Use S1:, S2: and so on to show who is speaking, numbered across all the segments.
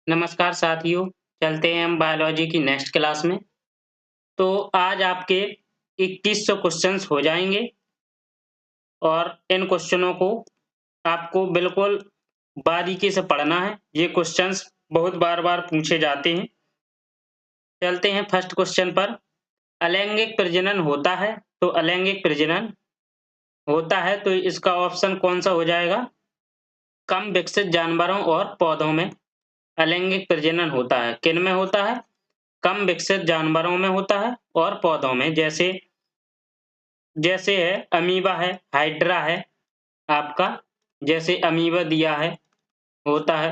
S1: नमस्कार साथियों, चलते हैं हम बायोलॉजी की नेक्स्ट क्लास में। तो आज आपके 2100 क्वेश्चंस हो जाएँगे और इन क्वेश्चनों को आपको बिल्कुल बारीकी से पढ़ना है। ये क्वेश्चंस बहुत बार-बार पूछे जाते हैं। चलते हैं फर्स्ट क्वेश्चन पर। अलैंगिक प्रजनन होता है, तो अलैंगिक प्रजनन होता है तो इसका ऑप्शन कौन-सा हो जाएगा? कम विकसित जानवरों और पौधों में अलैंगिक प्रजनन होता है। किन में होता है? कम विकसित जानवरों में होता है और पौधों में जैसे जैसे है अमीबा है, हाइड्रा है आपका, जैसे अमीबा दिया है, होता है,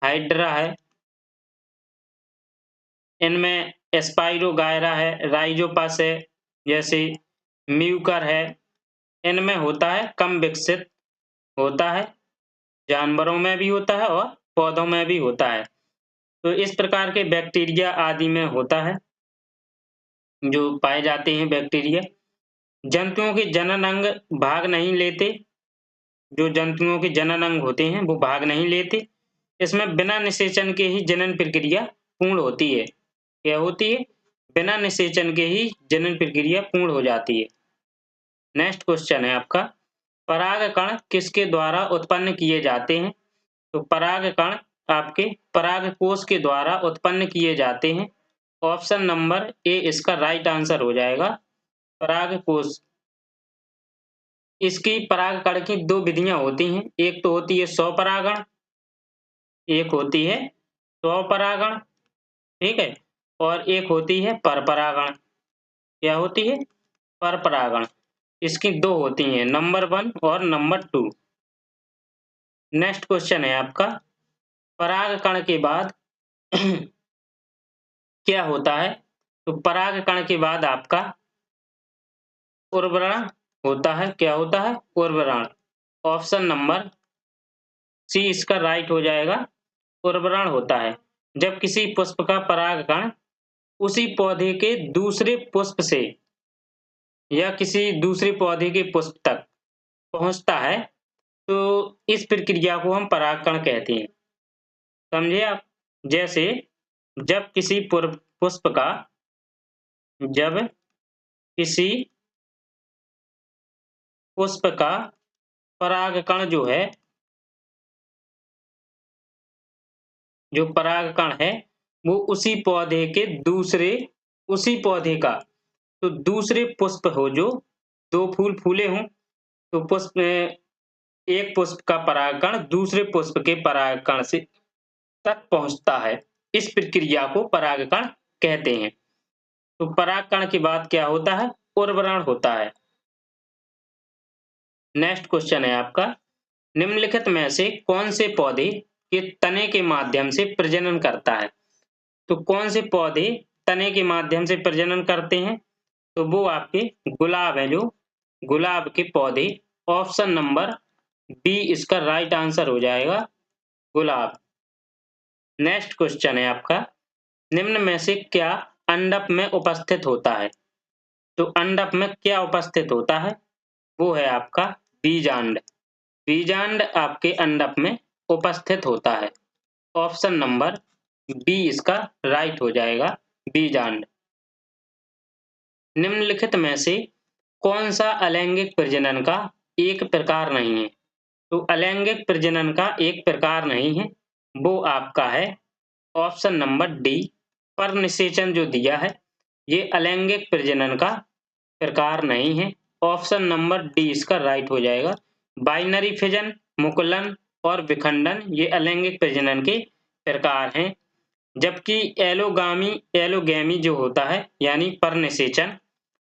S1: हाइड्रा है, इनमें स्पाइरोगायरा है, राइजोपस है, जैसे म्यूकर है, इनमें होता है कम विकसित होता है, जानवरों में भी होता है और पौधों में भी होता है। तो इस प्रकार के बैक्टीरिया आदि में होता है, जो पाए जाते हैं बैक्टीरिया। जंतुओं के जनन अंग भाग नहीं लेते, जो जंतुओं के जनन अंग होते हैं वो भाग नहीं लेते। इसमें बिना निषेचन के ही जनन प्रक्रिया पूर्ण होती है। क्या होती है? बिना निषेचन के ही जनन प्रक्रिया पूर्ण हो जाती है। नेक्स्ट क्वेश्चन है आपका, परागकण किसके द्वारा उत्पन्न किए जाते हैं? तो परागकण आपके परागकोश के द्वारा उत्पन्न किए जाते हैं। ऑप्शन नंबर ए इसका राइट आंसर हो जाएगा, परागकोश। इसकी परागकण की 2 विधियाँ होती हैं, एक तो होती है स्वपरागण, एक होती है स्वपरागण, ठीक है? और एक होती है परपरागण। क्या होती है? परपरागण। इसकी 2 होती हैं, नंबर 1 और नंबर 2। नेक्स्ट क्वेश्चन है आपका, परागकण के बाद क्या होता है? तो परागकण के बाद आपका उर्वरण होता है। क्या होता है? उर्वरण। ऑप्शन नंबर सी इसका राइट हो जाएगा, उर्वरण होता है। जब किसी पुष्प का परागकण उसी पौधे के दूसरे पुष्प से या किसी दूसरे पौधे के पुष्प तक पहुँचता है, तो इस प्रक्रिया को हम परागकण कहते हैं। समझे आप? जैसे जब किसी पुष्प का जब किसी पुष्प का परागकण जो परागकण है, वो उसी पौधे का तो दूसरे पुष्प हो, जो 2 फूल फूले हों, तो एक पुष्प का परागकण दूसरे पुष्प के परागकण से तक पहुँचता है। इस प्रक्रिया को परागकण कहते हैं। तो परागकण के बाद क्या होता है? उर्वरण होता है। नेक्स्ट क्वेश्चन है आपका, निम्नलिखित में से कौन से पौधे के तने के माध्यम से प्रजनन करता है? तो कौन से पौधे तने के माध्यम से प्रजनन करते हैं? तो वो आपके गुलाब है, जो गुलाब के पौधे। ऑप्शन नंबर बी इसका राइट आंसर हो जाएगा, गुलाब। नेक्स्ट क्वेश्चन है आपका, निम्न में से क्या अंडक में उपस्थित होता है? तो अंडक में क्या उपस्थित होता है? वो है आपका बीजांड। बीजांड आपके अंडक में उपस्थित होता है। ऑप्शन नंबर बी इसका राइट हो जाएगा, बीजांड। निम्नलिखित में से कौन सा अलैंगिक प्रजनन का एक प्रकार नहीं है? तो अलैंगिक प्रजनन का एक प्रकार नहीं है, वो आपका है ऑप्शन नंबर डी, परनिषेचन जो दिया है, ये अलैंगिक प्रजनन का प्रकार नहीं है। ऑप्शन नंबर डी इसका राइट हो जाएगा। बाइनरी फिजन, मुकुलन और विखंडन ये अलैंगिक प्रजनन के प्रकार हैं, जबकि एलोगैमी जो होता है यानी परनिषेचन,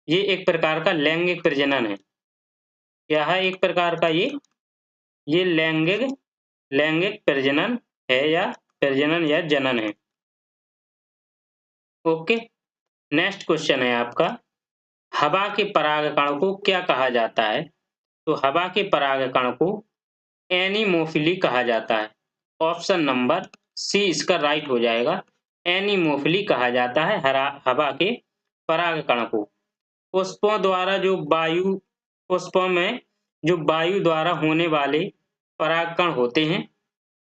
S1: ये एक प्रकार का लैंगिक प्रजनन है। क्या है एक प्रकार का? ये लैंगिक प्रजनन है, या प्रजनन या जनन है। ओके। नेक्स्ट क्वेश्चन है आपका, हवा के परागकण को क्या कहा जाता है? तो हवा के परागकण को एनीमोफिली कहा जाता है। ऑप्शन नंबर सी इसका राइट हो जाएगा, एनीमोफिली कहा जाता है हवा के परागकण को। पुष्पों में जो वायु द्वारा होने वाले परागकण होते हैं,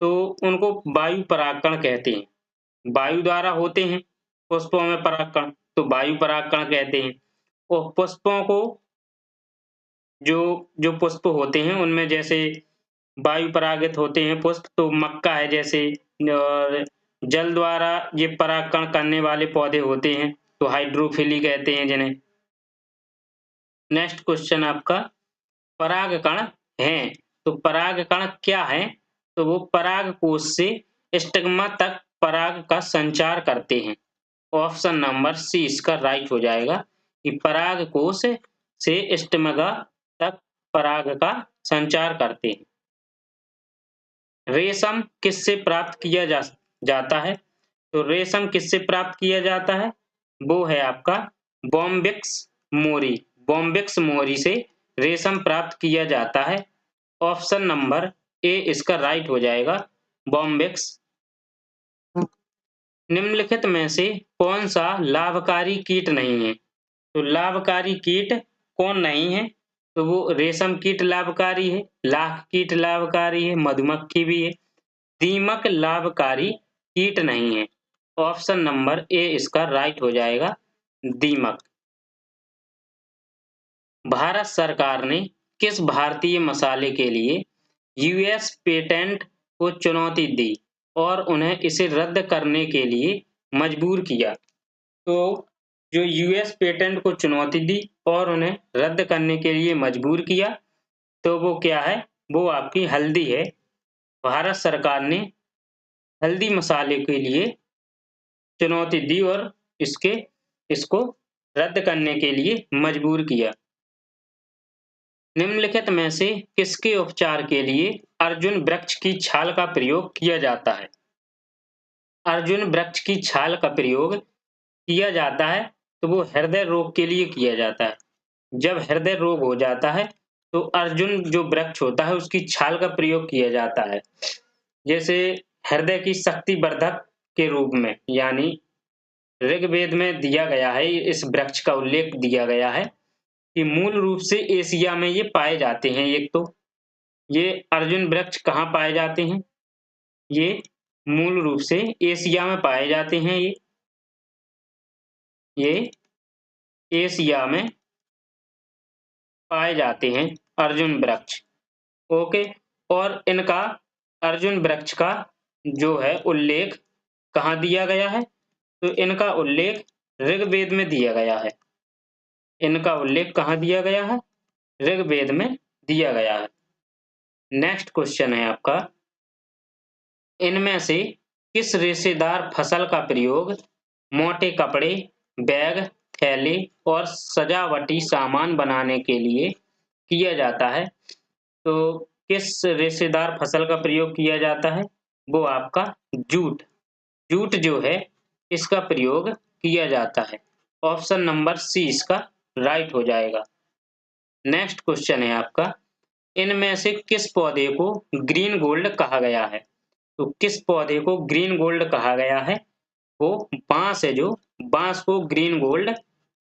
S1: तो उनको वायु परागकण कहते हैं। वायु द्वारा होते हैं पुष्पों में परागकण, तो वायु परागकण कहते हैं। और पुष्पों को जो जो पुष्प होते हैं उनमें जैसे वायु परागित होते हैं पुष्प, तो मक्का है जैसे, और जल द्वारा ये परागकण करने वाले पौधे होते हैं तो हाइड्रोफिली कहते हैं जिन्हें। नेक्स्ट क्वेश्चन आपका, परागकण हैं, तो परागकण क्या है? तो वो पराग कोश से स्टिग्मा तक पराग का संचार करते हैं। ऑप्शन नंबर सी इसका राइट हो जाएगा कि पराग कोश से स्टिग्मा तक पराग का संचार करते हैं। रेशम किससे प्राप्त किया जाता है? तो रेशम किससे प्राप्त किया जाता है? वो है आपका बॉम्बिक्स मोरी। बॉम्बिक्स मोरी से रेशम प्राप्त किया जाता है। ऑप्शन नंबर ए इसका राइट हो जाएगा, बॉम्बिक्स। निम्नलिखित में से कौन सा लाभकारी कीट नहीं है? तो लाभकारी कीट कौन नहीं है? तो वो रेशम कीट लाभकारी है, लाख कीट लाभकारी है, मधुमक्खी भी है। दीमक लाभकारी कीट नहीं है। ऑप्शन नंबर ए इसका राइट हो जाएगा, दीमक। भारत सरकार ने किस भारतीय मसाले के लिए यूएस पेटेंट को चुनौती दी और उन्हें इसे रद्द करने के लिए मजबूर किया? तो जो यूएस पेटेंट को चुनौती दी और उन्हें रद्द करने के लिए मजबूर किया, तो वो क्या है? वो आपकी हल्दी है। भारत सरकार ने हल्दी मसाले के लिए चुनौती दी और इसको रद्द करने के लिए मजबूर किया। निम्नलिखित में से किसके उपचार के लिए अर्जुन वृक्ष की छाल का प्रयोग किया जाता है? अर्जुन वृक्ष की छाल का प्रयोग किया जाता है तो वो हृदय रोग के लिए किया जाता है। जब हृदय रोग हो जाता है तो अर्जुन जो वृक्ष होता है उसकी छाल का प्रयोग किया जाता है। जैसे हृदय की शक्ति वर्धक के रूप में, यानी ऋग्वेद में दिया गया है, इस वृक्ष का उल्लेख दिया गया है कि मूल रूप से एशिया में ये पाए जाते हैं। एक तो ये अर्जुन वृक्ष कहाँ पाए जाते हैं? ये मूल रूप से एशिया में पाए जाते हैं। ये एशिया में पाए जाते हैं अर्जुन वृक्ष। ओके, और इनका अर्जुन वृक्ष का जो है उल्लेख कहाँ दिया गया है? तो इनका उल्लेख ऋग्वेद में दिया गया है। इनका उल्लेख कहाँ दिया गया है? ऋग्वेद में दिया गया है। नेक्स्ट क्वेश्चन है आपका, इनमें से किस रेशेदार फसल का प्रयोग मोटे कपड़े, बैग, थैले और सजावटी सामान बनाने के लिए किया जाता है? तो किस रेशेदार फसल का प्रयोग किया जाता है? वो आपका जूट। जूट जो है इसका प्रयोग किया जाता है। ऑप्शन नंबर सी इसका राइट हो जाएगा। नेक्स्ट क्वेश्चन है आपका, इनमें से किस पौधे को ग्रीन गोल्ड कहा गया है? तो किस पौधे को ग्रीन गोल्ड कहा गया है? वो बांस है, जो बांस को ग्रीन गोल्ड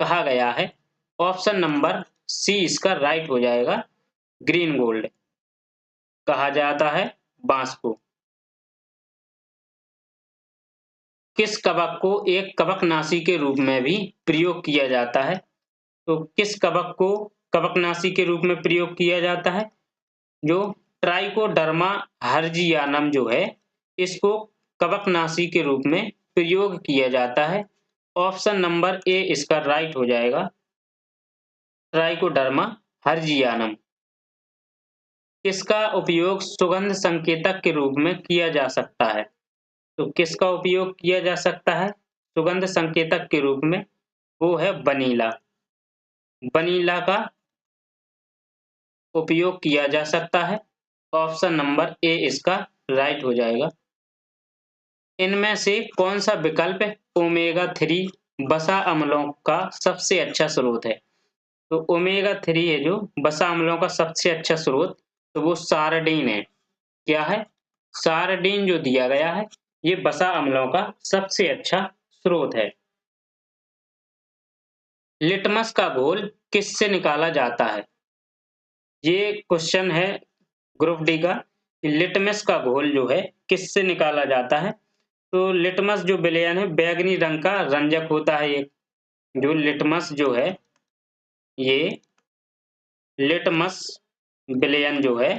S1: कहा गया है। ऑप्शन नंबर सी इसका राइट हो जाएगा, ग्रीन गोल्ड कहा जाता है बांस को। किस कवक को एक कवकनाशी के रूप में भी प्रयोग किया जाता है? तो किस कवक को कवकनाशी के रूप में प्रयोग किया जाता है? जो ट्राइकोडर्मा हर्जियानम जो है, इसको कवकनाशी के रूप में प्रयोग किया जाता है। ऑप्शन नंबर ए इसका राइट हो जाएगा, ट्राइकोडर्मा हर्जियानम। किसका उपयोग सुगंध संकेतक के रूप में किया जा सकता है? तो किसका उपयोग किया जा सकता है सुगंध संकेतक के रूप में? वो है वनीला। वनीला का उपयोग किया जा सकता है। ऑप्शन नंबर ए इसका राइट हो जाएगा। इनमें से कौन सा विकल्प ओमेगा 3 वसा अम्लों का सबसे अच्छा स्रोत है? तो ओमेगा 3 है जो वसा अम्लों का सबसे अच्छा स्रोत, तो वो सारडीन है। क्या है? सारडीन जो दिया गया है ये वसा अम्लों का सबसे अच्छा स्रोत है। लिटमस का घोल किससे निकाला जाता है? ये क्वेश्चन है ग्रुप डी का, लिटमस का घोल जो है किससे निकाला जाता है? तो लिटमस जो विलयन है बैगनी रंग का रंजक होता है। एक जो लिटमस जो है, ये लिटमस विलयन जो है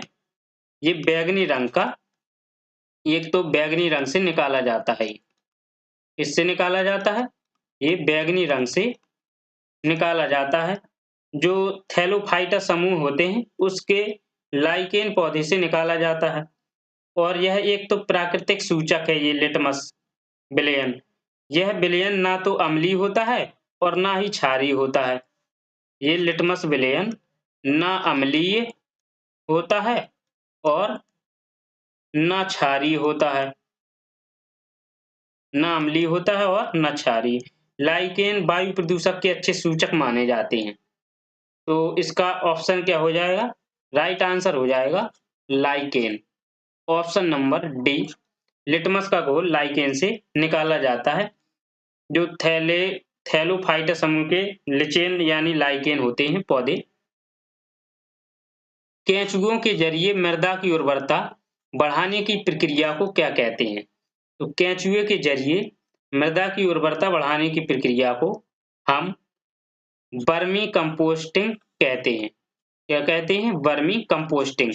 S1: ये बैगनी रंग का, एक तो बैगनी रंग से निकाला जाता है। इससे निकाला जाता है, ये बैगनी रंग से निकाला जाता है। जो थैलोफाइटा समूह होते हैं उसके लाइकेन पौधे से निकाला जाता है। और यह एक तो प्राकृतिक सूचक है, ये लिटमस विलयन। यह विलयन ना तो अम्लीय होता है और ना ही क्षारीय होता है। ये लिटमस विलयन ना अम्लीय होता है और ना क्षारीय होता है, ना अम्लीय होता है और ना क्षारीय। लाइकेन वायु प्रदूषक के अच्छे सूचक माने जाते हैं। तो इसका ऑप्शन क्या हो जाएगा? राइट आंसर हो जाएगा lichen. Option number D, litmus का घोल लाइकेन से निकाला जाता है। जो थैलोफाइटा समूह के लिचेन यानी लाइकेन होते हैं पौधे। केंचुओं के जरिए मृदा की उर्वरता बढ़ाने की प्रक्रिया को क्या कहते हैं? तो केंचुए के जरिए मृदा की उर्वरता बढ़ाने की प्रक्रिया को हम वर्मी कंपोस्टिंग कहते हैं। क्या कहते हैं? Vermi composting.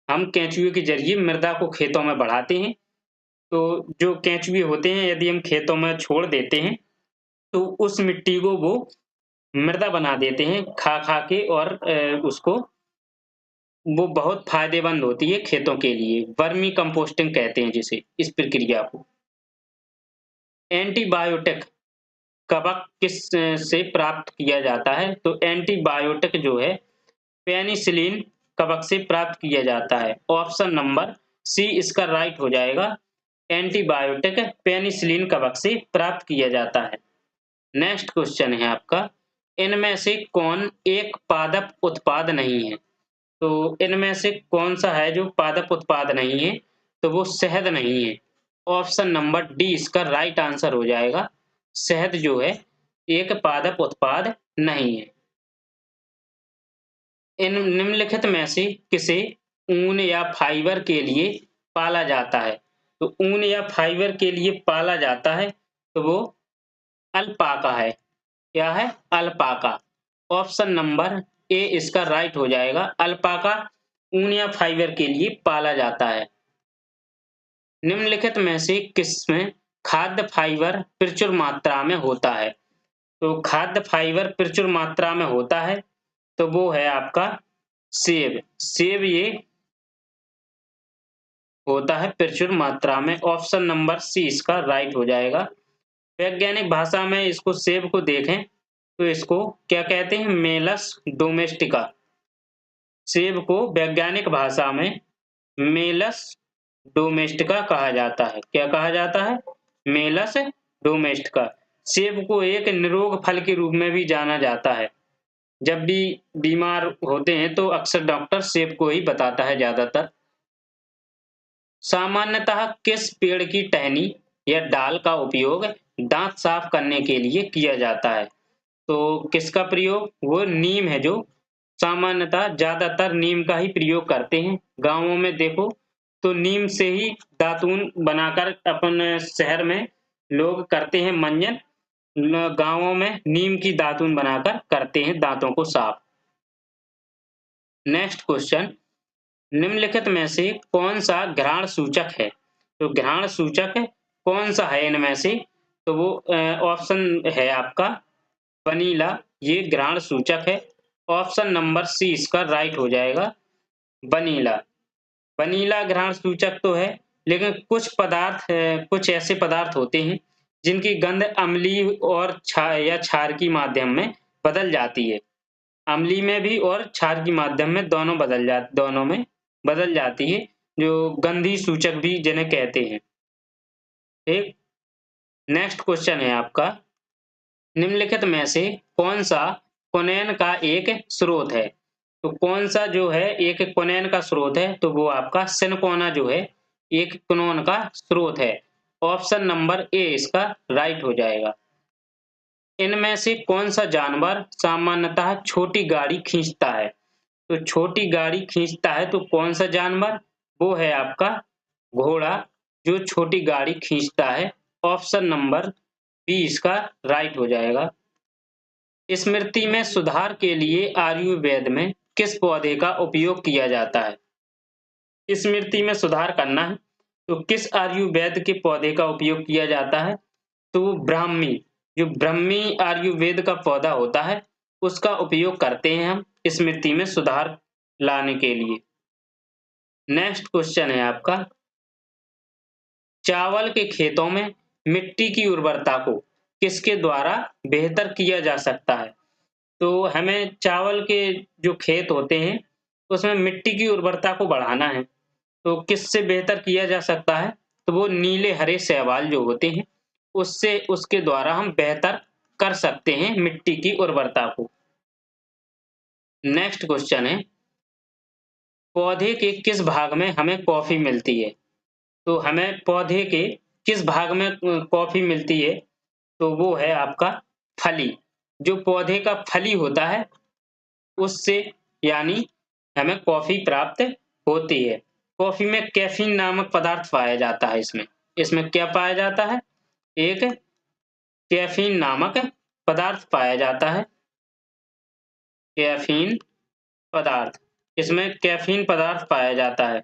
S1: हम केंचुए के जरिए मृदा को खेतों में बढ़ाते हैं। तो जो केंचुए होते हैं यदि हम खेतों में छोड़ देते हैं तो उस मिट्टी को वो मृदा बना देते हैं खा के, और उसको वो बहुत फायदेमंद होती है खेतों के लिए। वर्मी कंपोस्टिंग कहते हैं जिसे, इस प्रक्रिया को। एंटीबायोटिक कवक किस से प्राप्त किया जाता है? तो एंटीबायोटिक जो है पेनिसिलिन कवक से प्राप्त किया जाता है। ऑप्शन नंबर सी इसका राइट हो जाएगा। एंटीबायोटिक पेनिसिलिन कवक से प्राप्त किया जाता है। नेक्स्ट क्वेश्चन है आपका, इनमें से कौन एक पादप उत्पाद नहीं है? तो इनमें से कौन सा है जो पादप उत्पाद नहीं है? तो वो शहद नहीं है। ऑप्शन नंबर डी इसका राइट आंसर हो जाएगा। शहद जो है एक पादप उत्पाद नहीं है। इन निम्नलिखित में से किसे ऊन या फाइबर के लिए पाला जाता है? तो ऊन या फाइबर के लिए पाला जाता है तो वो अल्पाका है। क्या है? अल्पाका। ऑप्शन नंबर ए इसका राइट हो जाएगा। अल्पाका ऊन या फाइबर के लिए पाला जाता है। निम्नलिखित में से किसमें खाद्य फाइबर प्रचुर मात्रा में होता है? तो खाद्य फाइबर प्रचुर मात्रा में होता है तो वो है आपका सेब। सेब ये होता है प्रचुर मात्रा में। ऑप्शन नंबर सी इसका राइट हो जाएगा। वैज्ञानिक भाषा में इसको सेब को देखें तो इसको क्या कहते हैं? Malus domestica. सेब को वैज्ञानिक भाषा में मेलस डोमेस्टिका कहा जाता है। क्या कहा जाता है? Malus domestica. सेब को एक निरोग फल के रूप में भी जाना जाता है। जब भी बीमार होते हैं तो अक्सर डॉक्टर सेब को ही बताता है ज्यादातर। सामान्यतः किस पेड़ की टहनी या डाल का उपयोग दांत साफ करने के लिए किया जाता है? तो किसका प्रयोग? वो नीम है। जो सामान्यतः ज्यादातर नीम का ही प्रयोग करते हैं। गांवों में देखो तो नीम से ही दातून बनाकर अपन शहर में लोग करते हैं मंजन। गांवों में नीम की दातून बनाकर करते हैं दांतों को साफ। नेक्स्ट क्वेश्चन, निम्नलिखित में से कौन सा घ्राण सूचक है? तो घ्राण सूचक कौन सा है इनमें से? तो वो ऑप्शन है आपका वनीला। ये घ्राण सूचक है। ऑप्शन नंबर सी इसका राइट हो जाएगा। वनीला। वनीला घ्राण सूचक तो है, लेकिन कुछ ऐसे पदार्थ होते हैं जिनकी गंध अम्लीय और क्षार की माध्यम में बदल जाती है। अम्लीय में भी और क्षार की माध्यम में दोनों में बदल जाती है, जो गंधी सूचक भी जिन्हें कहते हैं। ठीक। नेक्स्ट क्वेश्चन है आपका, निम्नलिखित में से कौन सा क्विनोन का एक स्रोत है? तो कौन सा जो है एक क्विनोन का स्रोत है? तो वो आपका सिनकोना जो है एक क्विनोन का स्रोत है। ऑप्शन नंबर ए इसका राइट हो जाएगा। इनमें से कौन सा जानवर सामान्यतः छोटी गाड़ी खींचता है? तो छोटी गाड़ी खींचता है तो कौन सा जानवर? वो है आपका घोड़ा। जो छोटी गाड़ी खींचता है। ऑप्शन नंबर बी इसका राइट हो जाएगा। स्मृति में सुधार के लिए आयुर्वेद में किस पौधे का उपयोग किया जाता है? स्मृति में सुधार करना है तो किस आयुर्वेद के पौधे का उपयोग किया जाता है? तो वो ब्राह्मी, जो ब्राह्मी आयुर्वेद का पौधा होता है उसका उपयोग करते हैं हम स्मृति में सुधार लाने के लिए। नेक्स्ट क्वेश्चन है आपका, चावल के खेतों में मिट्टी की उर्वरता को किसके द्वारा बेहतर किया जा सकता है? तो हमें चावल के जो खेत होते हैं उसमें मिट्टी की उर्वरता को बढ़ाना है, तो किससे बेहतर किया जा सकता है? तो वो नीले हरे शैवाल जो होते हैं उससे, उसके द्वारा हम बेहतर कर सकते हैं मिट्टी की उर्वरता को। नेक्स्ट क्वेश्चन है, पौधे के किस भाग में हमें कॉफी मिलती है? तो हमें पौधे के किस भाग में कॉफी मिलती है? तो वो है आपका फली। जो पौधे का फली होता है उससे यानी हमें कॉफी प्राप्त होती है। कॉफी में कैफीन नामक पदार्थ पाया जाता है। इसमें क्या पाया जाता है? एक कैफीन नामक पदार्थ पाया जाता है। कैफीन पदार्थ, इसमें कैफीन पदार्थ पाया जाता है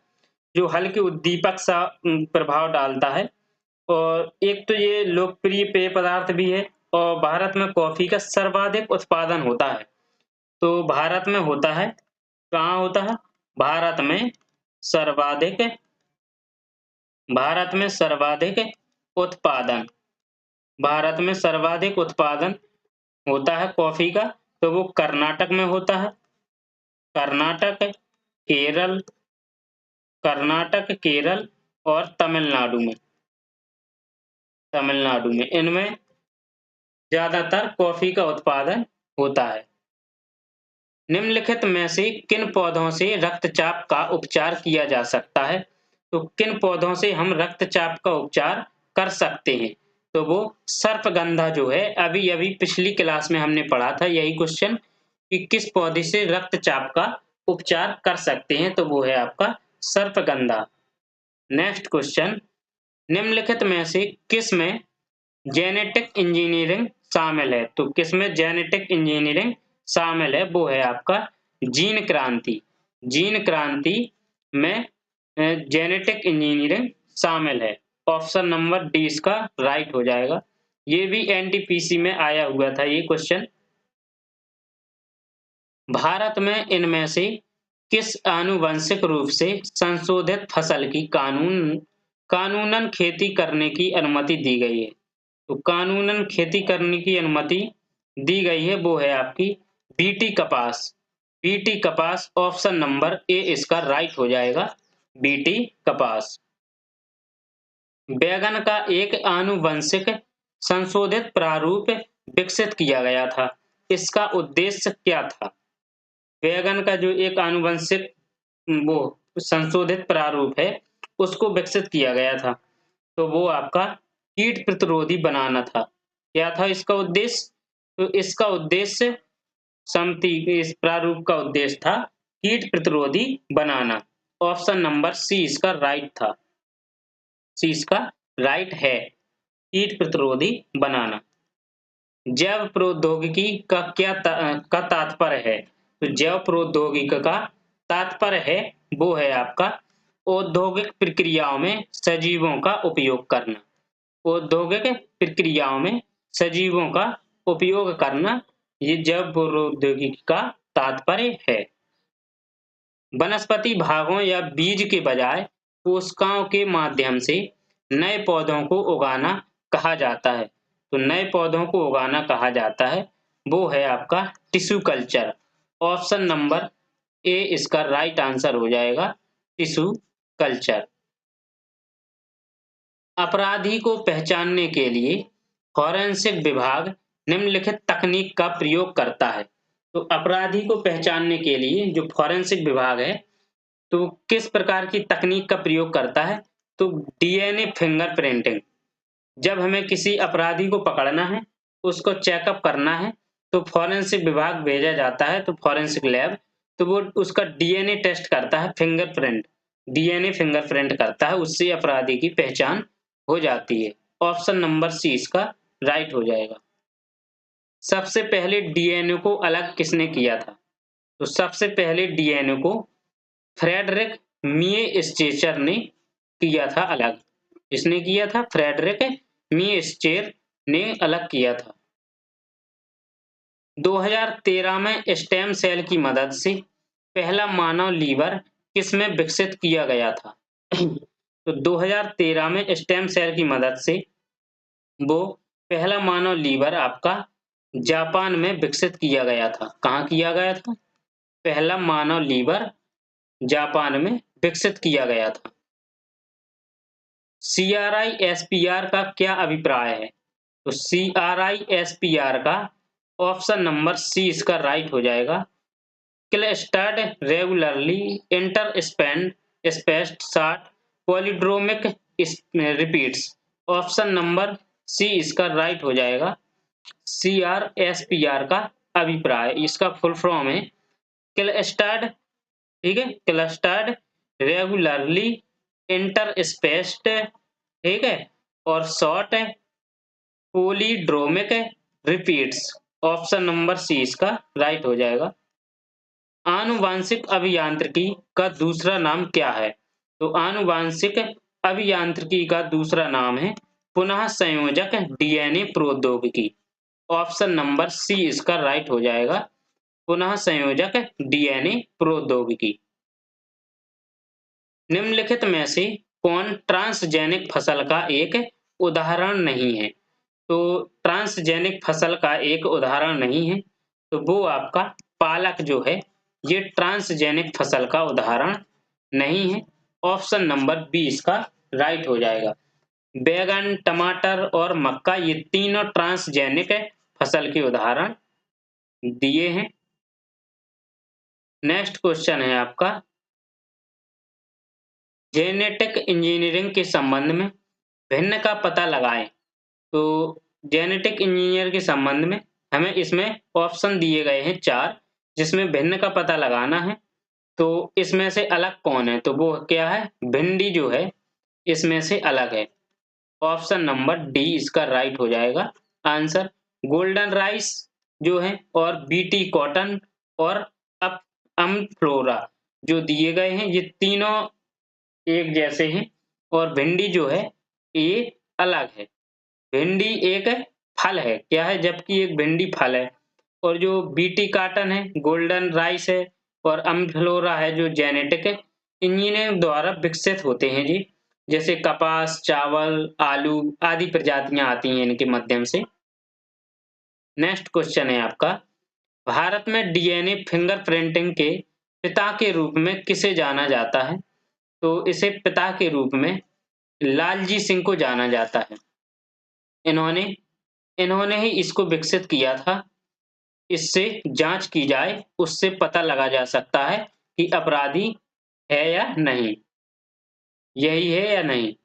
S1: जो हल्के उद्दीपक सा प्रभाव डालता है। और एक तो ये लोकप्रिय पेय पदार्थ भी है और भारत में कॉफी का सर्वाधिक उत्पादन होता है। तो भारत में होता है, कहाँ होता है? भारत में सर्वाधिक उत्पादन, भारत में सर्वाधिक उत्पादन होता है कॉफी का, तो वो कर्नाटक में होता है। कर्नाटक, केरल और तमिलनाडु में इनमें ज्यादातर कॉफी का उत्पादन होता है। निम्नलिखित में से किन पौधों से रक्तचाप का उपचार किया जा सकता है? तो किन पौधों से हम रक्तचाप का उपचार कर सकते हैं? तो वो सर्पगंधा जो है, अभी अभी पिछली क्लास में हमने पढ़ा था यही क्वेश्चन कि किस पौधे से रक्तचाप का उपचार कर सकते हैं, तो वो है आपका सर्पगंधा। नेक्स्ट क्वेश्चन, निम्नलिखित में से किस में जेनेटिक इंजीनियरिंग शामिल है? तो किसमें जेनेटिक इंजीनियरिंग शामिल है? वो है आपका जीन क्रांति। जीन क्रांति में जेनेटिक इंजीनियरिंग शामिल है। ऑप्शन नंबर डी इसका राइट हो जाएगा। ये भी एनटीपीसी में आया हुआ था ये क्वेश्चन। भारत में इनमें से किस आनुवंशिक रूप से संशोधित फसल की कानूनन खेती करने की अनुमति दी गई है? तो कानूनन खेती करने की अनुमति दी गई है, वो है आपकी बीटी कपास। बीटी कपास, ऑप्शन नंबर ए इसका राइट हो जाएगा, बीटी कपास। बैगन का एक आनुवंशिक संशोधित प्रारूप विकसित किया गया था, इसका उद्देश्य क्या था? बैगन का जो एक आनुवंशिक वो संशोधित प्रारूप है उसको विकसित किया गया था, तो वो आपका कीट प्रतिरोधी बनाना था। क्या था इसका उद्देश्य? तो इसका उद्देश्य इस प्रारूप का उद्देश्य था कीट प्रतिरोधी बनाना। ऑप्शन नंबर सी इसका राइट था, सी इसका राइट है, कीट प्रतिरोधी बनाना। जैव प्रौद्योगिकी का का तात्पर्य है? तो जैव प्रौद्योगिकी का तात्पर्य है वो है आपका औद्योगिक प्रक्रियाओं में सजीवों का उपयोग करना। औद्योगिक प्रक्रियाओं में सजीवों का उपयोग करना, ये जैव प्रौद्योगिकी का तात्पर्य है। वनस्पति भागों या बीज के बजाय कोशिकाओं के माध्यम से नए पौधों को उगाना कहा जाता है। तो नए पौधों को उगाना कहा जाता है वो है आपका tissue culture. Option number A इसका राइट आंसर हो जाएगा, टिश्यू कल्चर। अपराधी को पहचानने के लिए फॉरेंसिक विभाग निम्नलिखित तकनीक का प्रयोग करता है। तो अपराधी को पहचानने के लिए जो फॉरेंसिक विभाग है तो किस प्रकार की तकनीक का प्रयोग करता है? तो डीएनए फिंगरप्रिंटिंग। जब हमें किसी अपराधी को पकड़ना है, उसको चेकअप करना है, तो फॉरेंसिक विभाग भेजा जाता है, तो फॉरेंसिक लैब, तो वो उसका डीएनए टेस्ट करता है, फिंगरप्रिंट। डीएनए फिंगरप्रिंट करता है, उससे अपराधी की पहचान हो जाती है। ऑप्शन नंबर सी इसका राइट हो जाएगा। सबसे पहले डीएनए को अलग किसने किया था? तो सबसे पहले डीएनए को फ्रेडरिक मिएस्चेर ने किया था अलग। किसने किया था? फ्रेडरिक मिएस्चेर ने अलग किया था। 2013 में स्टेम सेल की मदद से पहला मानव लीवर किसमें विकसित किया गया था? तो 2013 में स्टेम सेल की मदद से वो पहला मानव लीवर आपका जापान में विकसित किया गया था। कहाँ किया गया था? पहला मानव लीवर जापान में विकसित किया गया था। CRISPR का क्या अभिप्राय है? तो CRISPR का ऑप्शन नंबर सी इसका राइट हो जाएगा। Clustered regularly interspaced spaced short palindromic repeats. Option number C इसका राइट हो जाएगा। CRISPR का अभिप्राय, इसका फुल फॉर्म है क्लस्टर्ड, ठीक है, क्लस्टर्ड रेगुलरली इंटरस्पेस्ड, ठीक है, और short palindromic repeats. Option number C इसका राइट हो जाएगा। आनुवांशिक अभियांत्रिकी का दूसरा नाम क्या है? तो आनुवांशिक अभियांत्रिकी का दूसरा नाम है पुनः संयोजक डीएनए प्रौद्योगिकी। ऑप्शन नंबर सी इसका राइट हो जाएगा, पुनः संयोजक डीएनए प्रौद्योगिकी। निम्नलिखित में से कौन ट्रांसजेनिक फसल का एक उदाहरण नहीं है? तो ट्रांसजेनिक फसल का एक उदाहरण नहीं है, तो वो आपका पालक जो है ये ट्रांसजेनिक फसल का उदाहरण नहीं है। ऑप्शन नंबर बी इसका राइट हो जाएगा। बैगन, टमाटर और मक्का ये तीनों ट्रांसजेनिक फसल के उदाहरण दिए हैं। नेक्स्ट क्वेश्चन है आपका, जेनेटिक इंजीनियरिंग के संबंध में भिन्न का पता लगाएं। तो जेनेटिक इंजीनियर के संबंध में हमें इसमें ऑप्शन दिए गए हैं 4, जिसमें भिन्न का पता लगाना है। तो इसमें से अलग कौन है? तो वो क्या है? भिंडी जो है इसमें से अलग है। ऑप्शन नंबर डी इसका राइट हो जाएगा आंसर। गोल्डन राइस जो है और बीटी कॉटन और अमफ्लोरा जो दिए गए हैं ये तीनों एक जैसे हैं, और भिंडी जो है ये अलग है। भिंडी एक फल है, क्या है? जबकि एक भिंडी फल है। और जो बीटी कॉटन है, गोल्डन राइस है और अमफ्लोरा है जो जेनेटिक इंजीनियरिंग द्वारा विकसित होते हैं जी। जैसे कपास, चावल, आलू आदि प्रजातियां आती हैं इनके माध्यम से। नेक्स्ट क्वेश्चन है आपका, भारत में डीएनए फिंगरप्रिंटिंग के पिता के रूप में किसे जाना जाता है? तो इसे पिता के रूप में लालजी सिंह को जाना जाता है। इन्होंने ही इसको विकसित किया था। इससे जांच की जाए, उससे पता लगा जा सकता है कि अपराधी है या नहीं, यही है या नहीं।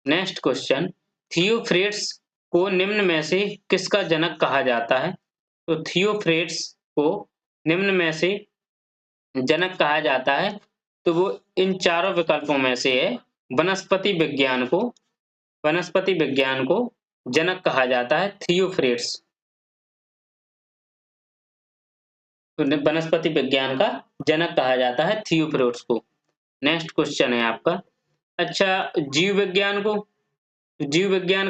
S1: नेक्स्ट क्वेश्चन, थियोफ्रेट्स को निम्न में से किसका जनक कहा जाता है? तो थियोफ्रेट्स को निम्न में से जनक कहा जाता है, तो वो इन चारों विकल्पों में से है। वनस्पति विज्ञान को जनक कहा जाता है थियोफ्रेट्स। तो वनस्पति विज्ञान का जनक कहा जाता है थियोफ्रेट्स को। नेक्स्ट क्वेश्चन है आपका, अच्छा जीव विज्ञान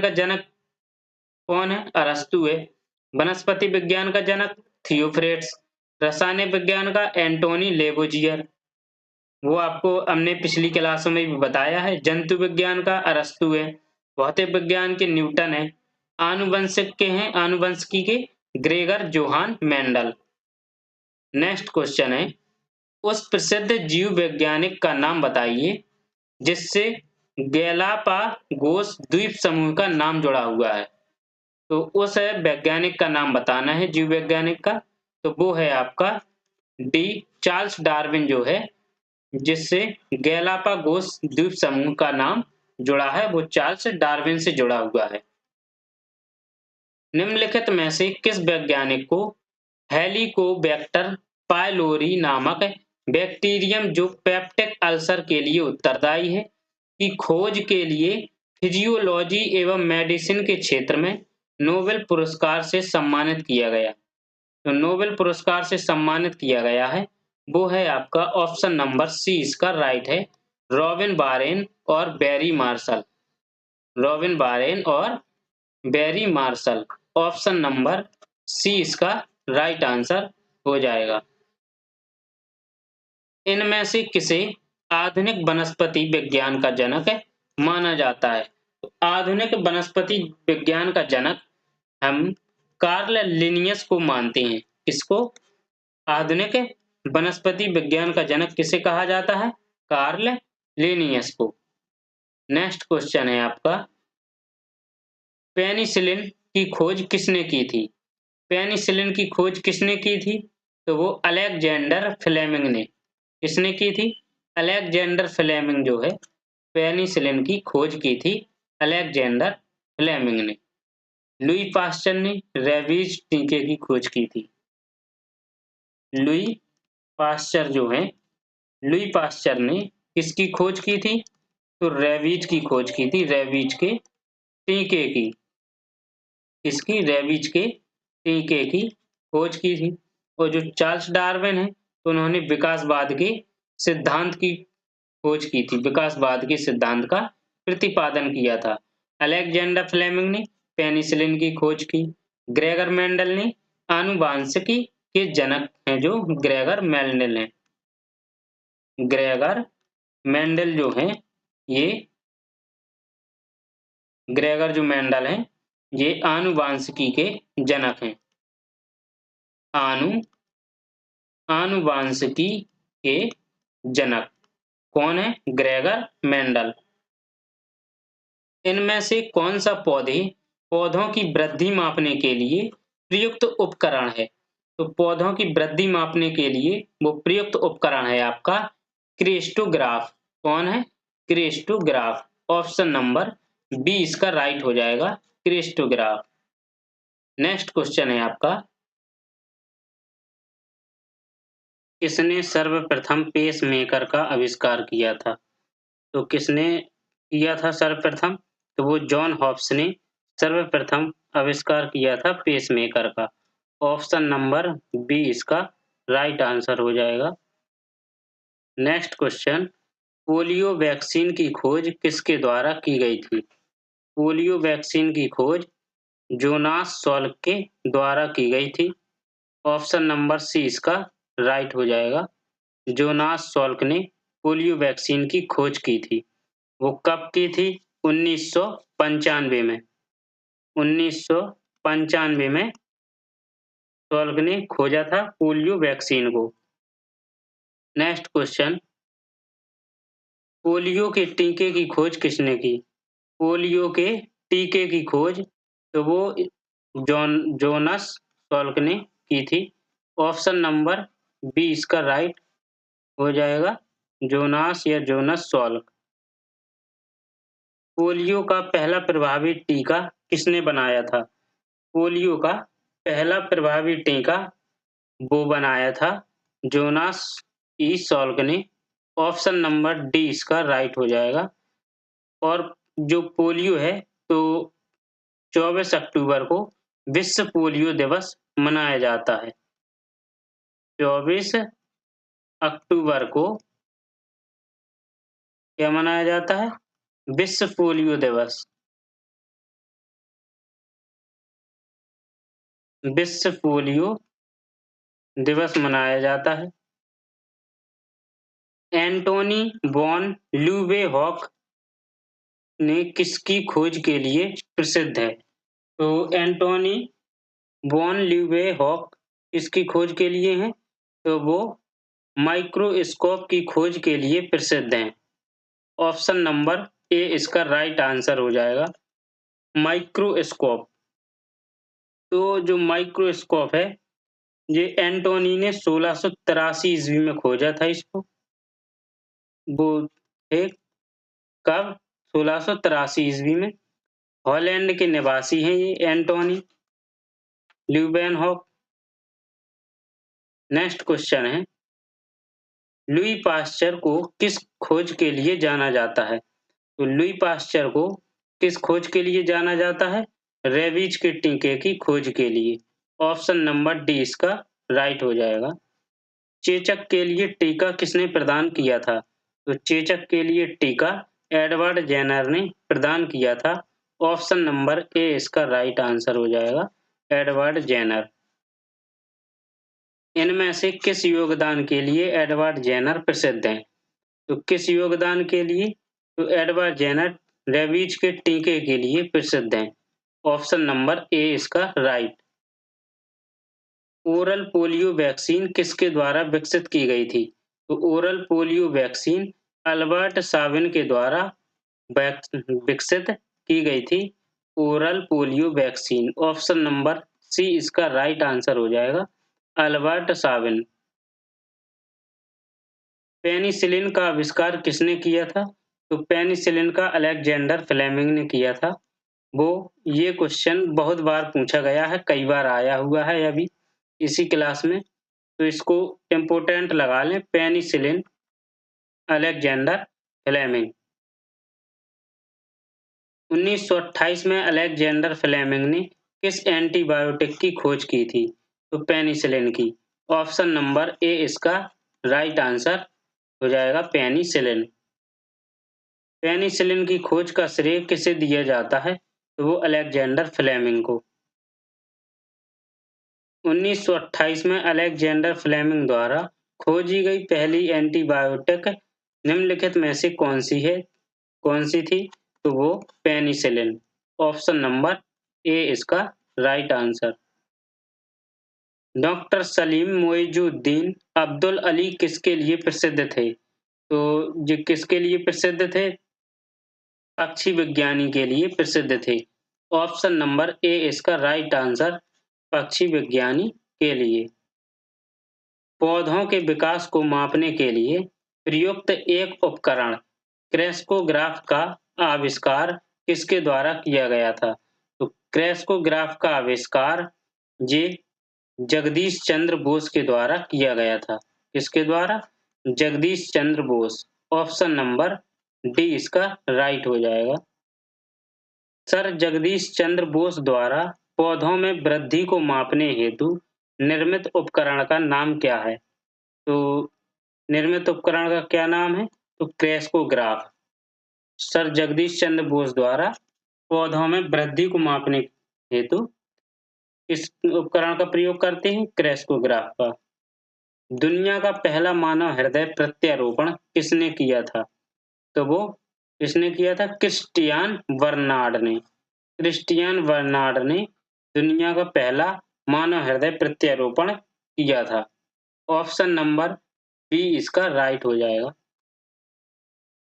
S1: का जनक कौन है? अरस्तु है। वनस्पति विज्ञान का जनक थियोफ्रेट्स। रसायन विज्ञान का एंटोनी लेवोजियर, वो आपको हमने पिछली क्लासों में भी बताया है। जंतु विज्ञान का अरस्तु है। भौतिक विज्ञान के न्यूटन है। आनुवंशिकी के Gregor Johan Mendel. Next question है, उस प्रसिद्ध जीव वैज्ञानिक का नाम बताइए जिससे गैलापागोस द्वीप समूह का नाम जुड़ा हुआ है। तो उस वैज्ञानिक का नाम बताना है जीव वैज्ञानिक का, तो वो है आपका डी चार्ल्स डार्विन जो है, जिससे गैलापागोस द्वीप समूह का नाम जुड़ा है, वो चार्ल्स डार्विन से जुड़ा हुआ है। निम्नलिखित में से किस वैज्ञानिक को हेलिकोबैक्टर पायलोरी नामक बैक्टीरियम जो पेप्टिक अल्सर के लिए उत्तरदायी है, की खोज के लिए फिजियोलॉजी एवं मेडिसिन के क्षेत्र में नोबेल पुरस्कार से सम्मानित किया गया। तो नोबेल पुरस्कार से सम्मानित किया गया है, वो है आपका ऑप्शन नंबर सी इसका राइट है, रॉबिन बारेन और बैरी मार्शल। रॉबिन बारेन और बैरी मार्शल, ऑप्शन नंबर सी इसका राइट आंसर हो जाएगा। इनमें से किसे आधुनिक वनस्पति विज्ञान का जनक माना जाता है? तो आधुनिक वनस्पति विज्ञान का जनक हम कार्ल लिनियस को मानते हैं। किसको? आधुनिक वनस्पति विज्ञान का जनक किसे कहा जाता है? कार्ल लिनियस को। नेक्स्ट क्वेश्चन है आपका, पेनिसिलिन की खोज किसने की थी? पेनिसिलिन की खोज किसने की थी? तो वो अलेक्जेंडर फ्लेमिंग ने। किसने की थी? अलेक्जेंडर फ्लेमिंग जो है पेनिसिलिन की खोज की थी अलेक्जेंडर फ्लेमिंग ने। लुई पास्चर ने रेबीज टीके की खोज की थी। लुई पास्चर जो है, लुई पास्चर ने किसकी खोज की थी? तो रेबीज की खोज की थी, रेबीज के टीके की। किसकी? रेबीज के टीके की खोज की थी। और जो चार्ल्स डार्विन है, तो उन्होंने विकासवाद के सिद्धांत की खोज की थी, विकासवाद के सिद्धांत का प्रतिपादन किया था। अलेक्जेंडर फ्लेमिंग ने पेनिसिलिन की खोज की। ग्रेगर मेंडल ने आनुवांशिकी के जनक हैं जो ग्रेगर मेंडल हैं। ग्रेगर मेंडल जो हैं, ये ग्रेगर जो मेंडल हैं, ये आनुवांशिकी के जनक हैं। आनुवांशिकी के जनक कौन है? Gregor Mendel. इनमें से कौन सा पौधों की वृद्धि मापने के लिए प्रयुक्त उपकरण है? तो पौधों की वृद्धि मापने के लिए वो प्रयुक्त उपकरण है आपका क्रिस्टोग्राफ। कौन है? क्रिस्टोग्राफ। ऑप्शन नंबर बी इसका राइट हो जाएगा, क्रिस्टोग्राफ। नेक्स्ट क्वेश्चन है आपका, किसने सर्वप्रथम पेसमेकर का आविष्कार किया था? तो किसने किया था सर्वप्रथम? तो वो जॉन हॉब्स ने सर्वप्रथम आविष्कार किया था पेसमेकर का। ऑप्शन नंबर बी इसका राइट आंसर हो जाएगा। नेक्स्ट क्वेश्चन, पोलियो वैक्सीन की खोज किसके द्वारा की गई थी? पोलियो वैक्सीन की खोज जोनास सॉल्क के द्वारा की गई थी। ऑप्शन नंबर सी इसका राइट हो जाएगा। जोनास सॉल्क ने पोलियो वैक्सीन की खोज की थी। वो कब की थी? 1995 में। 1995 में सॉल्क ने खोजा था पोलियो वैक्सीन को। नेक्स्ट क्वेश्चन, पोलियो के टीके की खोज किसने की? पोलियो के टीके की खोज तो वो जोनास सॉल्क ने की थी। ऑप्शन नंबर बी इसका राइट हो जाएगा, जोनास या जोनस सॉल्क। पोलियो का पहला प्रभावी टीका किसने बनाया था? पोलियो का पहला प्रभावी टीका वो बनाया था जोनास ई सॉल्क ने। ऑप्शन नंबर डी इसका राइट हो जाएगा। और जो पोलियो है, तो 24 अक्टूबर को विश्व पोलियो दिवस मनाया जाता है। 24 अक्टूबर को क्या मनाया जाता है? विश्व पोलियो दिवस। विश्व पोलियो दिवस मनाया जाता है। एंटोनी वॉन ल्यूवेंहॉक ने किसकी खोज के लिए प्रसिद्ध है? तो एंटोनी वॉन ल्यूवेंहॉक किसकी खोज के लिए हैं? तो वो माइक्रोस्कोप की खोज के लिए प्रसिद्ध हैं। ऑप्शन नंबर ए इसका राइट आंसर हो जाएगा, माइक्रोस्कोप। तो जो माइक्रोस्कोप है, ये एंटोनी ने 1683 ईस्वी में खोजा था इसको। वो थे कब? 1683 ईस्वी में। हॉलैंड के निवासी हैं ये एंटोनी ल्यूवेंहॉक। नेक्स्ट क्वेश्चन है, लुई पास्चर को किस खोज के लिए जाना जाता है? तो लुई पास्चर को किस खोज के लिए जाना जाता है? रेबीज के टीके की खोज के लिए। ऑप्शन नंबर डी इसका राइट हो जाएगा। चेचक के लिए टीका किसने प्रदान किया था? तो चेचक के लिए टीका एडवर्ड जेनर ने प्रदान किया था। ऑप्शन नंबर ए इसका राइट आंसर हो जाएगा, एडवर्ड जेनर। इनमें से किस योगदान के लिए एडवर्ड जेनर प्रसिद्ध हैं? तो किस योगदान के लिए? तो एडवर्ड जेनर रेबीज के टीके के लिए प्रसिद्ध हैं। ऑप्शन नंबर ए इसका राइट। ओरल पोलियो वैक्सीन किसके द्वारा विकसित की गई थी? तो oral polio vaccine Albert Sabin के द्वारा विकसित की गई थी। Oral polio vaccine. Option number C इसका राइट आंसर हो जाएगा, अल्बर्ट साबिन। पेनिसिलिन का आविष्कार किसने किया था? तो पेनिसिलिन का अलेक्जेंडर फ्लेमिंग ने किया था। ये क्वेश्चन बहुत बार पूछा गया है, कई बार आया हुआ है अभी इसी क्लास में, तो इसको इम्पोर्टेंट लगा लें, पेनिसिलिन अलेक्जेंडर फ्लेमिंग। 1928 में अलेक्जेंडर फ्लेमिंग ने किस एंटीबायोटिक की खोज की थी? तो पेनिसिलिन की। ऑप्शन नंबर ए इसका राइट आंसर हो जाएगा, पेनिसिलिन। पेनिसिलिन की खोज का श्रेय किसे दिया जाता है? तो वो अलेक्जेंडर फ्लेमिंग को। 1928 में अलेक्जेंडर फ्लेमिंग द्वारा खोजी गई पहली एंटीबायोटिक निम्नलिखित में से कौन सी थी? तो वो पेनिसिलिन। ऑप्शन नंबर ए इसका right answer. Doctor Salim Moizuddin Abdul Ali किसके लिए प्रसिद्ध थे? तो ये किसके लिए प्रसिद्ध थे? पक्षी विज्ञानी के लिए प्रसिद्ध थे। ऑप्शन नंबर ए इसका राइट आंसर, पक्षी विज्ञानी के लिए। पौधों के विकास को मापने के लिए प्रयुक्त एक उपकरण क्रेस्कोग्राफ का आविष्कार किसके द्वारा किया गया था? तो क्रेस्कोग्राफ का आविष्कार जे जगदीश चंद्र बोस के द्वारा किया गया था। किसके द्वारा? Jagdish Chandra Bose. Option number D इसका राइट हो जाएगा। सर जगदीश चंद्र बोस द्वारा पौधों में वृद्धि को मापने हेतु निर्मित उपकरण का नाम क्या है? तो निर्मित उपकरण का क्या नाम है? तो क्रेस्कोग्राफ। सर जगदीश चंद्र बोस द्वारा पौधों में वृद्धि को मापने हेतु इस उपकरण का प्रयोग करते हैं, क्रेस्कोग्राफ का। दुनिया का पहला मानव हृदय प्रत्यारोपण किसने किया था? तो वो किसने किया था? क्रिस्टियान बर्नार्ड ने। क्रिस्टियान बर्नार्ड ने दुनिया का पहला मानव हृदय प्रत्यारोपण किया था। ऑप्शन नंबर बी इसका राइट हो जाएगा।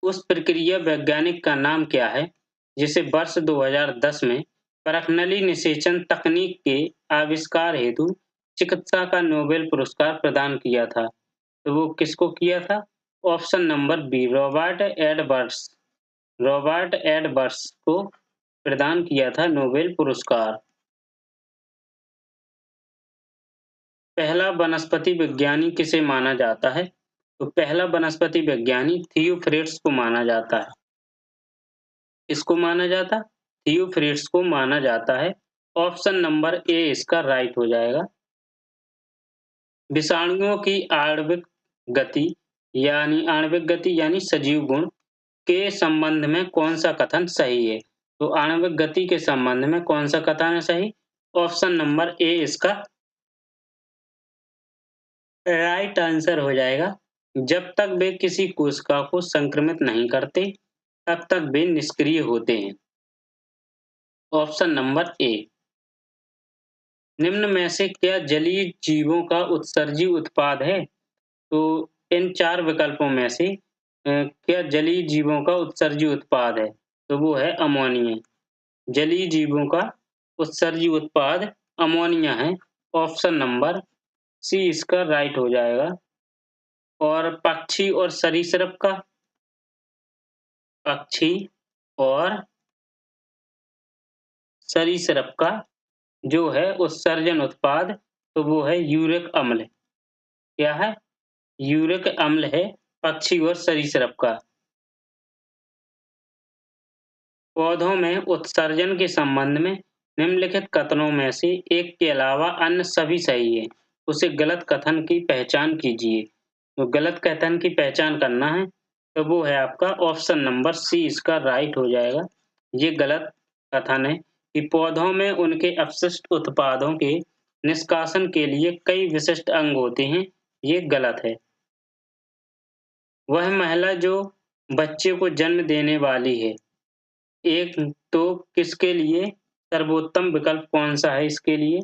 S1: उस प्रक्रिया वैज्ञानिक का नाम क्या है जिसे वर्ष 2010 में परखनली निषेचन तकनीक के आविष्कार हेतु चिकित्सा का नोबेल पुरस्कार प्रदान किया था? तो वो किसको किया था? Option number B, Robert Edwards. Robert Edwards को प्रदान किया था नोबेल पुरस्कार। पहला वनस्पति विज्ञानी किसे माना जाता है? तो पहला वनस्पति विज्ञानी थियोफ्रिट्स को माना जाता है। इसको माना जाता? थियोफ्रिट्स को माना जाता है। ऑप्शन नंबर ए इसका राइट हो जाएगा। विषाणुओं की आणविक गति यानी सजीव गुण के संबंध में कौन सा कथन सही है? तो आणविक गति के संबंध में कौन सा कथन है सही? ऑप्शन नंबर ए इसका राइट आंसर हो जाएगा। जब तक वे किसी कोशिका को संक्रमित नहीं करते, तब तक वे निष्क्रिय होते हैं। Option number A. निम्न में से क्या जलीय जीवों का उत्सर्जी उत्पाद है? तो इन 4 विकल्पों में से क्या जलीय जीवों का उत्सर्जी उत्पाद है? तो वो है अमोनिया। जलीय जीवों का उत्सर्जी उत्पाद अमोनिया है। ऑप्शन नंबर सी इसका राइट हो जाएगा। और पक्षी और सरीसृप का? पक्षी और सरीसृप का जो है उत्सर्जन उत्पाद, तो वो है यूरिक अम्ल। क्या है? यूरिक अम्ल है पक्षी और सरीसृप का। पौधों में उत्सर्जन के संबंध में निम्नलिखित कथनों में से एक के अलावा अन्य सभी सही है। उसे गलत कथन की पहचान कीजिए। तो गलत कथन की पहचान करना है तो वो है आपका ऑप्शन नंबर सी, इसका राइट हो जाएगा। ये गलत कथन है कि पौधों में उनके अपशिष्ट उत्पादों के निष्कासन के लिए कई विशिष्ट अंग होते हैं। ये गलत है। वह महिला जो बच्चे को जन्म देने वाली है, एक तो किसके लिए सर्वोत्तम विकल्प कौन सा है इसके लिए?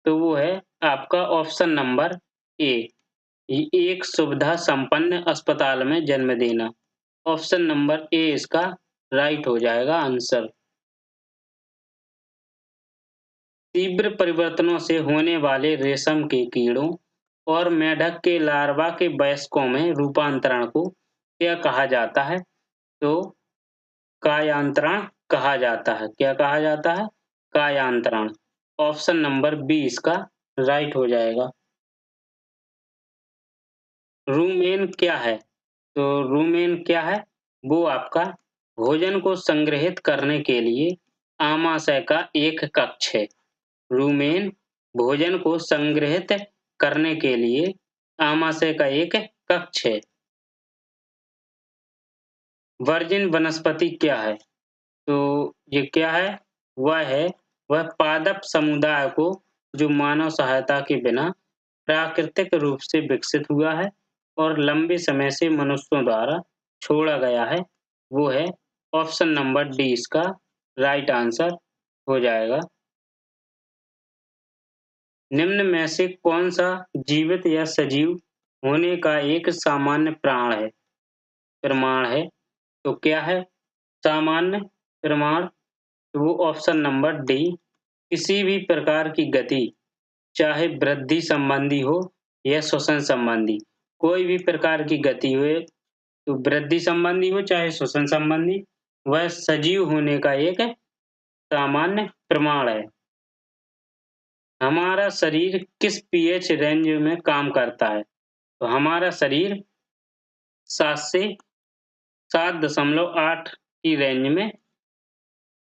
S1: तो वो है आपका ऑप्शन नंबर ए, एक सुविधा संपन्न अस्पताल में जन्म देना। ऑप्शन नंबर ए इसका राइट हो जाएगा आंसर। तीव्र परिवर्तनों से होने वाले रेशम के कीड़ों और मेढक के लार्वा के वयस्कों में रूपांतरण को क्या कहा जाता है? तो कायांतरण कहा जाता है। क्या कहा जाता है? कायांतरण। ऑप्शन नंबर बी इसका राइट हो जाएगा। रूमेन क्या है? तो रूमेन क्या है? वो आपका भोजन को संग्रहित करने के लिए आमाशय का एक कक्ष है। रूमेन भोजन को संग्रहित करने के लिए आमाशय का एक कक्ष है। वर्जिन वनस्पति क्या है? तो ये क्या है? वह पादप समुदाय को जो मानव सहायता के बिना प्राकृतिक रूप से विकसित हुआ है और लंबे समय से मनुष्यों द्वारा छोड़ा गया है, वो है ऑप्शन नंबर डी, इसका राइट आंसर हो जाएगा। निम्न में से कौन सा जीवित या सजीव होने का एक सामान्य प्रमाण है? तो क्या है सामान्य प्रमाण? तो वो ऑप्शन नंबर डी, किसी भी प्रकार की गति, चाहे वृद्धि संबंधी हो या श्वसन संबंधी, कोई भी प्रकार की गति हो, तो वृद्धि संबंधी हो चाहे श्वसन संबंधी, वह सजीव होने का एक सामान्य प्रमाण है। हमारा शरीर किस पीएच रेंज में काम करता है? तो हमारा शरीर 7 से 7.8 की रेंज में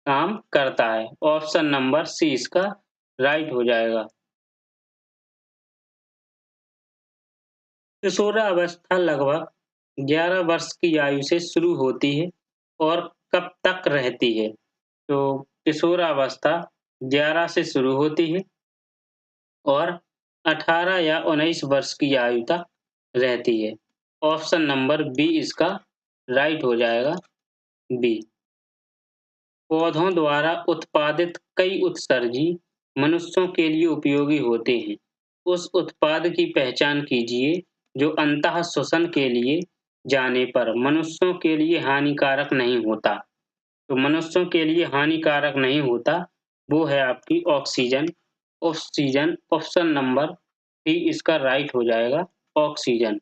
S1: काम करता है। ऑप्शन नंबर सी इसका राइट हो जाएगा। किशोरावस्था लगभग 11 वर्ष की आयु से शुरू होती है और कब तक रहती है? तो किशोरावस्था 11 से शुरू होती है और 18 या 19 वर्ष की आयु तक रहती है। ऑप्शन नंबर बी इसका राइट हो जाएगा, बी। पौधों द्वारा उत्पादित कई उत्सर्जी मनुष्यों के लिए उपयोगी होते हैं। उस उत्पाद की पहचान कीजिए जो अंतः श्वसन के लिए जाने पर मनुष्यों के लिए हानिकारक नहीं होता। तो मनुष्यों के लिए हानिकारक नहीं होता, वो है आपकी oxygen. Oxygen option number D इसका राइट हो जाएगा, ऑक्सीजन।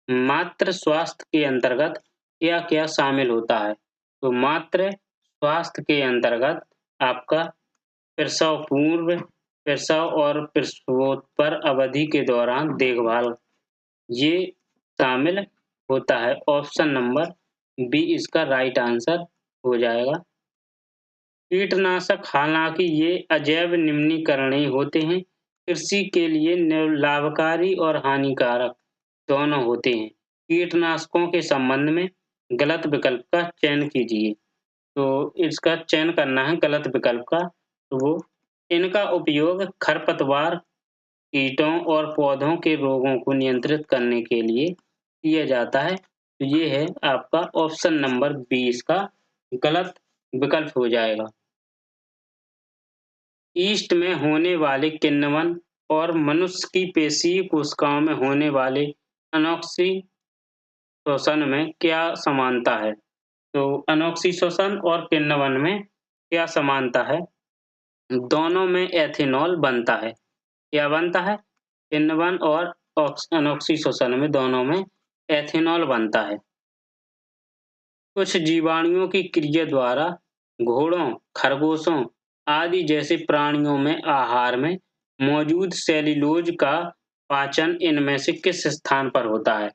S1: मातृ स्वास्थ्य के अंतर्गत क्या-क्या शामिल होता है? तो मातृ स्वास्थ्य के अंतर्गत आपका प्रसव पूर्व, प्रसव और प्रसवोत्तर अवधि के दौरान देखभाल, ये शामिल होता है। ऑप्शन नंबर बी इसका राइट आंसर हो जाएगा। कीटनाशक हालांकि ये अजैव निम्नीकरणीय होते हैं, कृषि के लिए लाभकारी और हानिकारक दोनों होते हैं। कीटनाशकों के संबंध में गलत विकल्प का चयन कीजिए। तो इसका चयन करना है गलत विकल्प का। तो वो इनका उपयोग खरपतवार, कीटों और पौधों के रोगों को नियंत्रित करने के लिए किया जाता है। तो ये है आपका ऑप्शन नंबर बी, इसका गलत विकल्प हो जाएगा। ईस्ट में होने वाले किण्वन और मनुष्य की पेशीय कोशिकाओं में होने वाले अनॉक्सी श्वसन में क्या समानता है? तो अनॉक्सी श्वसन और किण्वन में क्या समानता है? दोनों में एथेनॉल बनता है। क्या बनता है? किण्वन और अनॉक्सी श्वसन में दोनों में एथेनॉल बनता है। कुछ जीवाणुओं की क्रिया द्वारा घोड़ों, खरगोशों आदि जैसे प्राणियों में आहार में मौजूद सेल्यूलोज का पाचन इनमें से किस स्थान पर होता है?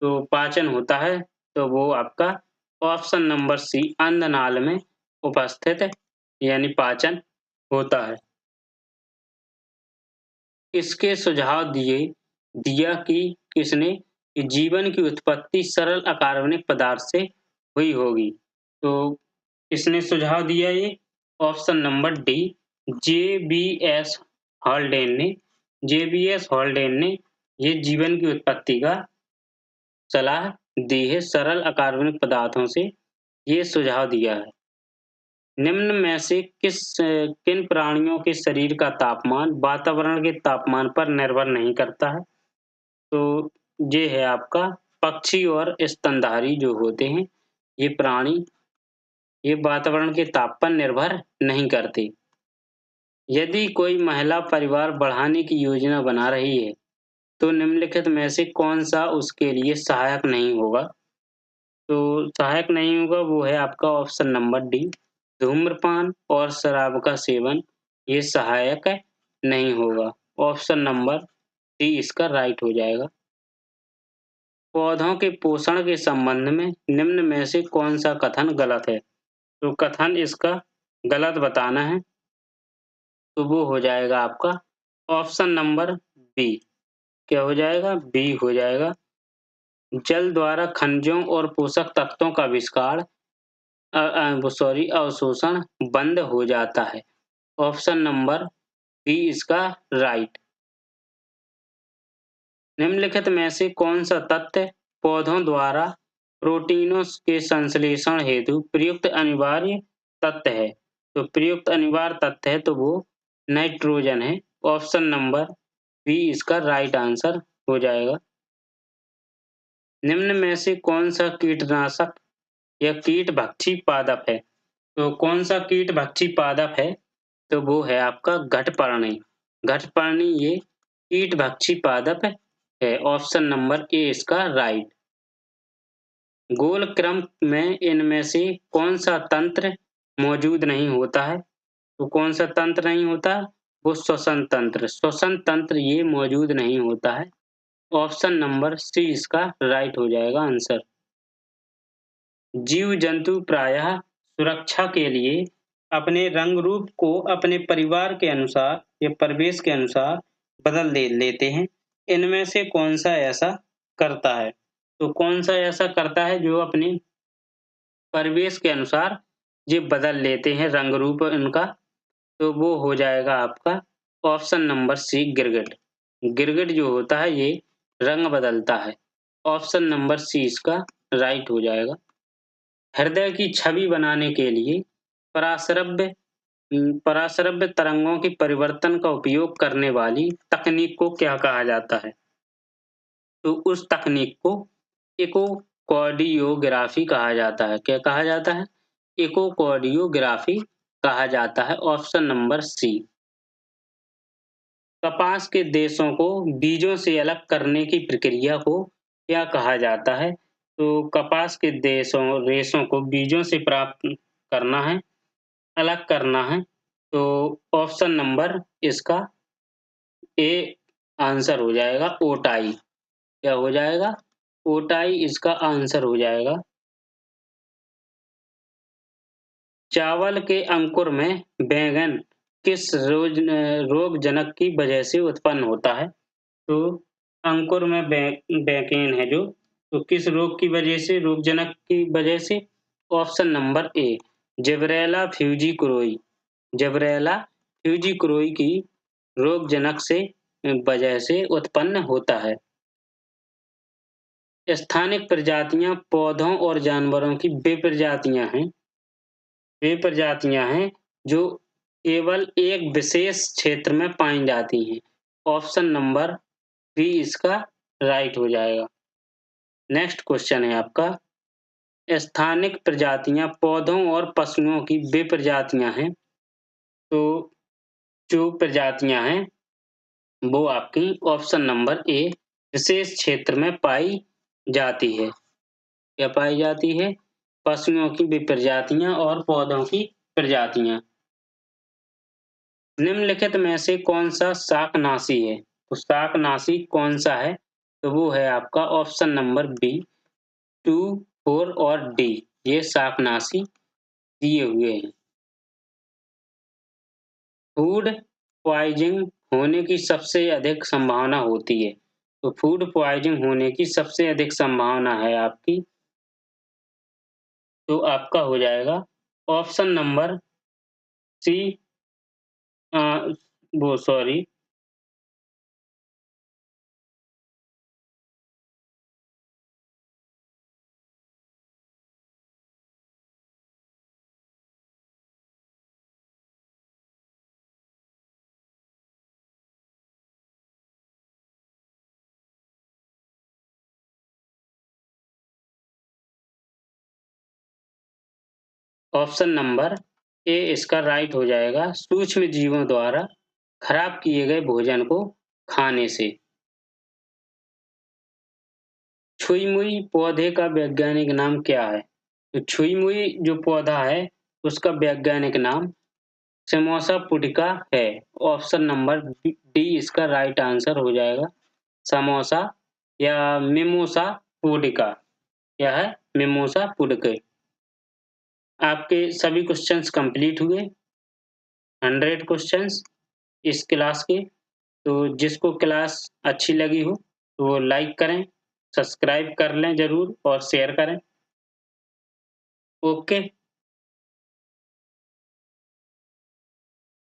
S1: तो पाचन होता है तो वो आपका ऑप्शन नंबर सी अंधनाल में उपस्थित है, यानी पाचन होता है। इसके सुझाव दिया कि किसने कि जीवन की उत्पत्ति सरल अकार्बनिक पदार्थ से हुई होगी। तो किसने सुझाव दिया ये? ऑप्शन नंबर डी जेबीएस हॉल्डेन ने। जेबीएस हॉल्डेन ने ये जीवन की उत्पत्ति का सलाह दी है, सरल अकार्बनिक पदार्थों से ये सुझाव दिया है। निम्न में से किन प्राणियों के शरीर का तापमान वातावरण के तापमान पर निर्भर नहीं करता है? तो ये है आपका पक्षी और स्तनधारी जो होते हैं, ये प्राणी ये वातावरण के ताप पर निर्भर नहीं करते। यदि कोई महिला परिवार बढ़ाने की योजना बना रही है, तो निम्नलिखित में से कौन-सा उसके लिए सहायक नहीं होगा? तो सहायक नहीं होगा वो है आपका ऑप्शन नंबर डी धूम्रपान और शराब का सेवन, ये सहायक नहीं होगा। ऑप्शन नंबर डी इसका राइट हो जाएगा। पौधों के पोषण के संबंध में निम्न में से कौन-सा कथन गलत है? तो कथन इसका गलत बताना है, तो वो हो जाएगा आपका ऑप्शन नंबर बी। क्या हो जाएगा? बी हो जाएगा। जल द्वारा खनिजों और पोषक तत्वों का आविष्कार अवशोषण बंद हो जाता है। ऑप्शन नंबर बी इसका राइट। निम्नलिखित में से कौन सा तथ्य पौधों द्वारा प्रोटीनों के संश्लेषण हेतु प्रयुक्त अनिवार्य तथ्य है? तो प्रयुक्त अनिवार्य तथ्य है तो वो नाइट्रोजन है। ऑप्शन नंबर बी इसका राइट आंसर हो जाएगा। निम्न में से कौन सा कीटनाशक या कीट भक्षी पादप है? तो कौन सा कीट भक्षी पादप है? तो वो है आपका घटपर्णी। घटपर्णी ये कीट भक्षी पादप है। ऑप्शन नंबर ए इसका राइट। गोल क्रम में इनमें से कौन सा तंत्र मौजूद नहीं होता है? तो कौन सा तंत्र नहीं होता? वो श्वसन तंत्र। श्वसन तंत्र ये मौजूद नहीं होता है। ऑप्शन नंबर सी इसका राइट हो जाएगा आंसर। जीव जंतु प्रायः सुरक्षा के लिए अपने रंग रूप को अपने परिवार के अनुसार या परिवेश के अनुसार बदल लेते हैं। इनमें से कौन सा ऐसा करता है? तो कौन सा ऐसा करता है जो अपने परिवेश के अनुसार ये बदल लेते हैं रंग रूप इनका? तो वो हो जाएगा आपका ऑप्शन नंबर सी गिरगिट। गिरगिट जो होता है ये रंग बदलता है। ऑप्शन नंबर सी इसका राइट हो जाएगा। हृदय की छवि बनाने के लिए पराश्रव्य पराश्रव्य तरंगों के परिवर्तन का उपयोग करने वाली तकनीक को क्या कहा जाता है? तो उस तकनीक को इकोकार्डियोग्राफी कहा जाता है। क्या कहा जाता है? इकोकार्डियोग्राफी कहा जाता है। Option number C. कपास के देशों को बीजों से अलग करने की प्रक्रिया को क्या कहा जाता है? तो कपास के रेशों को बीजों से प्राप्त करना है, अलग करना है, तो ऑप्शन नंबर इसका ए आंसर हो जाएगा ओटाई। क्या हो जाएगा? ओटाई इसका आंसर हो जाएगा। चावल के अंकुर में बैंगन किस रोगजनक की वजह से उत्पन्न होता है? तो अंकुर में बैंगन है जो, तो किस रोग की वजह से, रोगजनक की वजह से? Option number A जिबरेला फ्यूजीक्रोई। जिबरेला फ्यूजीक्रोई की रोगजनक से वजह से उत्पन्न होता है। स्थानिक प्रजातियां पौधों और जानवरों की वे प्रजातियां हैं जो केवल एक विशेष क्षेत्र में पाई जाती हैं। ऑप्शन नंबर बी इसका राइट हो जाएगा। नेक्स्ट क्वेश्चन है आपका, स्थानिक प्रजातियां पौधों और पशुओं की वे प्रजातियां हैं, तो जो प्रजातियां हैं वो आपकी ऑप्शन नंबर ए विशेष क्षेत्र में पाई जाती है। क्या पाई जाती है? पशुओं की वे प्रजातियां और पौधों की प्रजातियां। निम्नलिखित में से कौन सा शाकनाशी है? तो शाकनाशी कौन सा है? तो वो है आपका ऑप्शन नंबर बी 2, 4 और डी, ये शाकनाशी दिए हुए हैं। फूड पॉइजनिंग होने की सबसे अधिक संभावना होती है, तो फूड पॉइजनिंग होने की सबसे अधिक संभावना है आपकी, तो आपका हो जाएगा ऑप्शन नंबर सी, अ, वो सॉरी ऑप्शन नंबर ए इसका राइट हो जाएगा, सूक्ष्म जीवों द्वारा खराब किए गए भोजन को खाने से। छुई मुई पौधे का वैज्ञानिक नाम क्या है? तो छुई मुई जो पौधा है उसका वैज्ञानिक नाम सिमोसा पुडिका है। ऑप्शन नंबर डी इसका राइट आंसर हो जाएगा, समोसा या मिमोसा पुडिका, क्या है? Mimosa pudica. आपके सभी क्वेश्चंस कंप्लीट हुए, 100 क्वेश्चंस इस क्लास के। तो जिसको क्लास अच्छी लगी हो तो वो लाइक करें, सब्सक्राइब कर लें ज़रूर और शेयर करें। ओके।